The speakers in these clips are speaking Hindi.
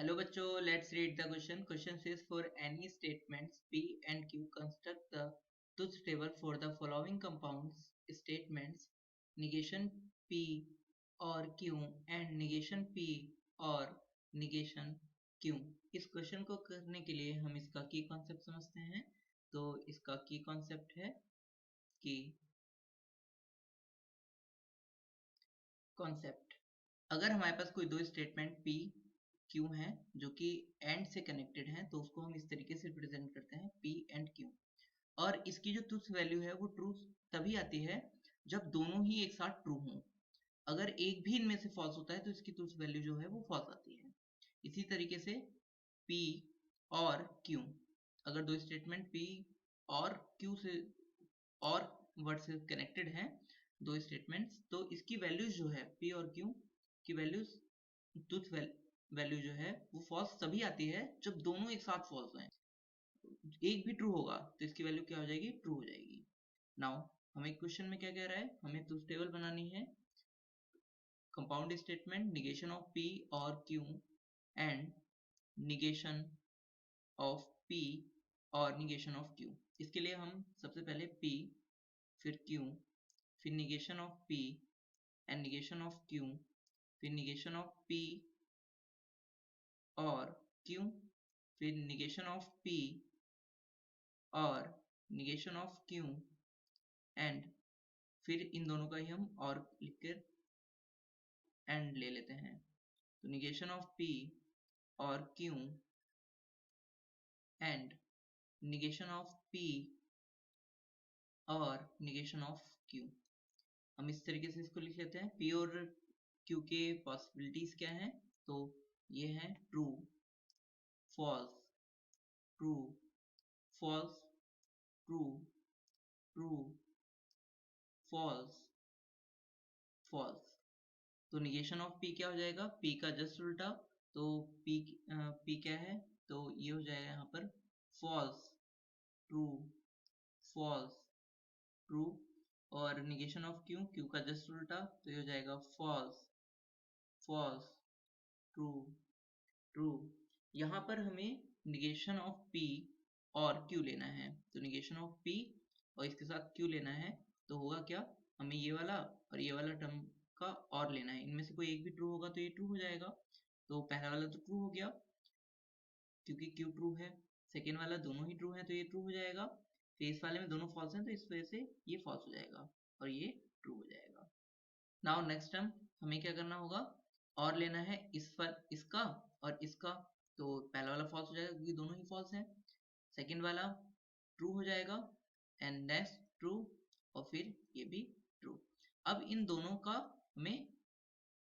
Hello बच्चों, let's read the question. Question says for any statements P and Q construct the truth table for the following compounds statements negation P और Q and negation P और negation Q. इस क्वेश्चन को करने के लिए हम इसका की कॉन्सेप्ट समझते हैं. तो इसका की कॉन्सेप्ट है कि कॉन्सेप्ट अगर हमारे पास कोई दो स्टेटमेंट P Q है जो कि एंड से कनेक्टेड है तो उसको हम इस तरीके से रिप्रेजेंट करते हैं P एंड Q. और इसकी जो ट्रूथ वैल्यू है वो ट्रू तभी आती है जब दोनों ही एक साथ ट्रू हों. अगर एक भी इनमें से फॉल्स होता है तो इसकी ट्रूथ वैल्यू जो है वो फॉल्स आती है. इसी तरीके से P और Q, अगर दो स्टेटमेंट P और Q से और वर्ड से कनेक्टेड हैं दो स्टेटमेंट्स, तो इसकी वैल्यूज जो है P और Q की वैल्यूज ट्रूथ वैल्यू जो है वो फॉल्स तभी आती है जब दोनों एक साथ फॉल्स हैं. एक भी ट्रू होगा तो इसकी वैल्यू क्या हो जाएगी? ट्रू हो जाएगी. नाउ हमें क्वेश्चन में क्या कह रहा है? हमें ट्रूथ टेबल बनानी है compound statement negation of P और Q and negation of P और निगेशन ऑफ Q. इसके लिए हम सबसे पहले P फिर Q फिर negation of P and negation of Q फिर निगेशन ऑफ P और Q फिर निगेशन ऑफ P और निगेशन ऑफ Q एंड फिर इन दोनों का ही हम और लिखकर एंड ले लेते हैं. तो निगेशन ऑफ P और Q and negation of P और निगेशन ऑफ Q. हम इस तरीके से इसको लिख लेते हैं. P और Q के पॉसिबिलिटीज क्या हैं? तो ये हैं true, false, true, false, true, true, false, false. तो निगेशन ऑफ P क्या हो जाएगा? P का जस्ट उल्टा. तो P क्या है? तो ये हो जाएगा यहाँ पर फॉल्स, ट्रू, फॉल्स, ट्रू. और निगेशन ऑफ Q का जस्ट उल्टा, तो ये हो जाएगा फॉल्स, फॉल्स, ट्रू, ट्रू. यहाँ पर हमें निगेशन ऑफ P और Q लेना है. तो निगेशन ऑफ P और इसके साथ Q लेना है. तो होगा क्या? हमें ये वाला और ये वाला टर्म का और लेना है. इनमें से कोई एक भी ट्रू होगा तो ये ट्रू हो जाएगा. तो पहला वाला तो ट्रू हो गया क्योंकि Q ट्रू है. सेकेंड वाला दोनों ही ट्रू है तो ये ट्रू हो जाएगा. फिर इस वाले में दोनों फॉल्स हैं तो इस वजह से ये फॉल्स हो जाएगा और ये ट्रू हो जाएगा. नाउ नेक्स्ट टाइम हमें क्या करना होगा? और लेना है इस पर इसका और इसका. तो पहला वाला फॉल्स हो जाएगा क्योंकि दोनों ही फॉल्स हैं. सेकेंड वाला ट्रू हो जाएगा एंड नेक्स्ट ट्रू और फिर ये भी ट्रू. अब इन दोनों का हमें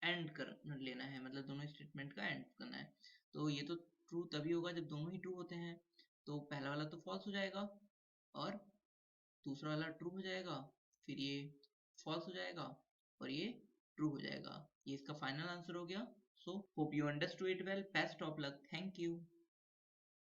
एंड कर लेना है, मतलब दोनों स्टेटमेंट का एंड करना है. तो ये तो ट्रू तभी होगा जब दोनों ही ट्रू होते हैं. तो पहला वाला तो फॉल्स हो जाएगा और दूसरा वाला ट्रू हो जाएगा. फिर ये फॉल्स हो जाएगा और ये ट्रू हो जाएगा. ये इसका फाइनल आंसर हो गया. So hope you understood it well. Best of luck. Thank you.